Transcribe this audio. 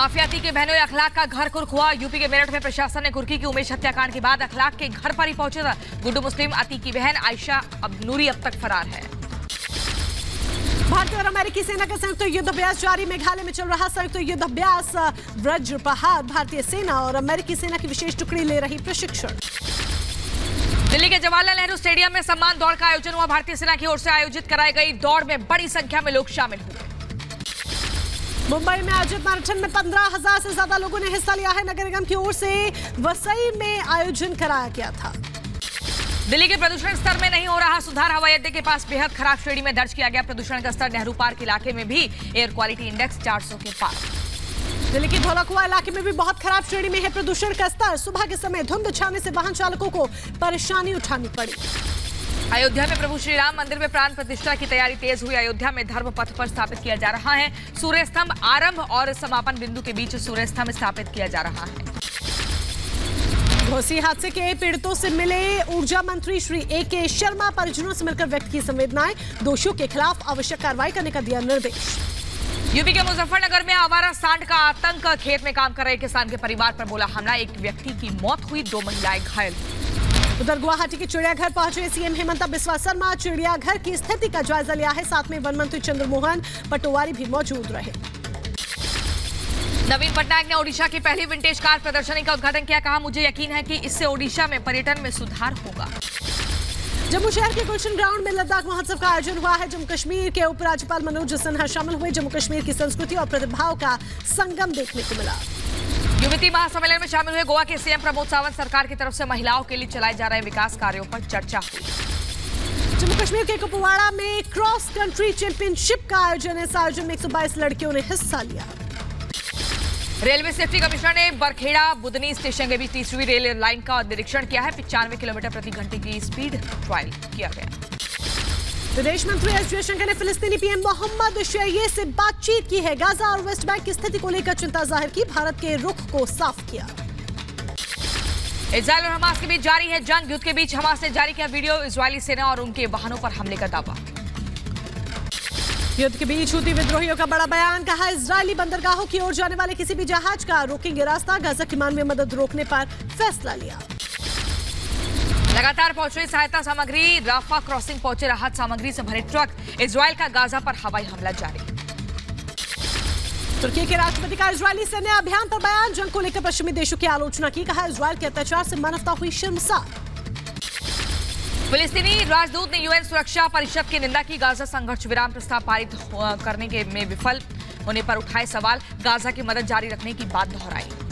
माफियाती के बहनों अखलाक का घर कुर्क हुआ। यूपी के मेरठ में प्रशासन ने कुर्की की उमेश हत्याकांड के बाद अखलाक के घर पर ही पहुंचे था। गुड्डू मुस्लिम अतीक की बहन आयशा अबनूरी अब तक फरार है। भारतीय और अमेरिकी सेना का संयुक्त युद्ध अभ्यास जारी। मेघालय में चल रहा संयुक्त युद्ध अभ्यास वज्र पहाड़। भारतीय सेना और अमेरिकी सेना की विशेष टुकड़ी ले रही प्रशिक्षण। दिल्ली के जवाहरलाल नेहरू स्टेडियम में सम्मान दौड़ का आयोजन हुआ। भारतीय सेना की ओर से आयोजित कराई गई दौड़ में बड़ी संख्या में लोग शामिल हुए। मुंबई में आयोजित मैराथन में 15,000 से ज्यादा लोगों ने हिस्सा लिया है। नगर निगम की ओर से वसई में आयोजन कराया गया था। दिल्ली के प्रदूषण स्तर में नहीं हो रहा सुधार। हवाई अड्डे के पास बेहद खराब श्रेणी में दर्ज किया गया प्रदूषण का स्तर। नेहरू पार्क इलाके में भी एयर क्वालिटी इंडेक्स 400 के पार। दिल्ली के धौलाकुआं इलाके में भी बहुत खराब श्रेणी में है प्रदूषण का स्तर। सुबह के समय धुंध छाने से वाहन चालकों को परेशानी उठानी पड़ी। अयोध्या में प्रभु श्री राम मंदिर में प्राण प्रतिष्ठा की तैयारी तेज हुई। अयोध्या में धर्म पथ पर स्थापित किया जा रहा है सूर्य स्तंभ। आरंभ और समापन बिंदु के बीच सूर्य स्तंभ स्थापित किया जा रहा है। घोसी हादसे के पीड़ितों से मिले ऊर्जा मंत्री श्री AK शर्मा। परिजनों से मिलकर व्यक्त की संवेदनाएं। दोषियों के खिलाफ आवश्यक कार्रवाई करने का दिया निर्देश। यूपी के मुजफ्फरनगर में आवारा सांड का आतंक। खेत में काम कर रहे किसान के परिवार पर बोला हमला। एक व्यक्ति की मौत हुई, 2 महिलाएं घायल। उधर गुवाहाटी के चिड़ियाघर पहुंचे सीएम हेमंत बिस्वा शर्मा। चिड़ियाघर की स्थिति का जायजा लिया है। साथ में वन मंत्री चंद्रमोहन पटवारी भी मौजूद रहे। नवीन पटनायक ने ओडिशा की पहली विंटेज कार प्रदर्शनी का उद्घाटन किया। कहा मुझे यकीन है कि इससे ओडिशा में पर्यटन में सुधार होगा। जम्मू शहर के गुलशन ग्राउंड में लद्दाख महोत्सव का आयोजन हुआ है। जम्मू कश्मीर के उपराज्यपाल मनोज सिन्हा शामिल हुए। जम्मू कश्मीर की संस्कृति और प्रतिभाओं का संगम देखने को मिला। युवती महासम्मेलन में शामिल हुए गोवा के सीएम प्रमोद सावंत। सरकार की तरफ से महिलाओं के लिए चलाए जा रहे विकास कार्यों पर चर्चा हुई। जम्मू कश्मीर के कुपवाड़ा में क्रॉस कंट्री चैंपियनशिप का आयोजन है। इस आयोजन में 122 लड़कियों ने हिस्सा लिया। रेलवे सेफ्टी कमिश्नर ने बरखेड़ा बुदनी स्टेशन के बीच 30वीं रेल लाइन का निरीक्षण किया है। 95 किलोमीटर प्रति घंटे की स्पीड ट्रायल किया गया। विदेश मंत्री एस जयशंकर ने फिलिस्तीनी पीएम मोहम्मद शैय्ये से बातचीत की है। गाजा और वेस्ट बैंक की स्थिति को लेकर चिंता जाहिर की। भारत के रुख को साफ किया। इजरायल और हमास के बीच जारी है जंग। युद्ध के बीच हमास ने जारी किया वीडियो। इजरायली सेना और उनके वाहनों पर हमले का दावा। युद्ध के बीच हूती विद्रोहियों का बड़ा बयान। कहा इजरायली बंदरगाहों की ओर जाने वाले किसी भी जहाज का रोकेंगे रास्ता। गाजा की मानवीय मदद रोकने पर फैसला लिया। लगातार पहुंच रही सहायता सामग्री। राफा क्रॉसिंग पहुंचे राहत सामग्री से भरे ट्रक। इजरायल का गाजा पर हवाई हमला जारी। तुर्की के राष्ट्रपति का इजरायली सैन्य अभियान पर बयान। जंग को लेकर पश्चिमी देशों की आलोचना की। कहा इजरायल के अत्याचार से मानवता हुई शर्मसार। फिलिस्तीनी राजदूत ने यूएन सुरक्षा परिषद की निंदा की। गाजा संघर्ष विराम प्रस्ताव पारित करने में विफल होने पर उठाए सवाल। गाजा की मदद जारी रखने की बात दोहराई।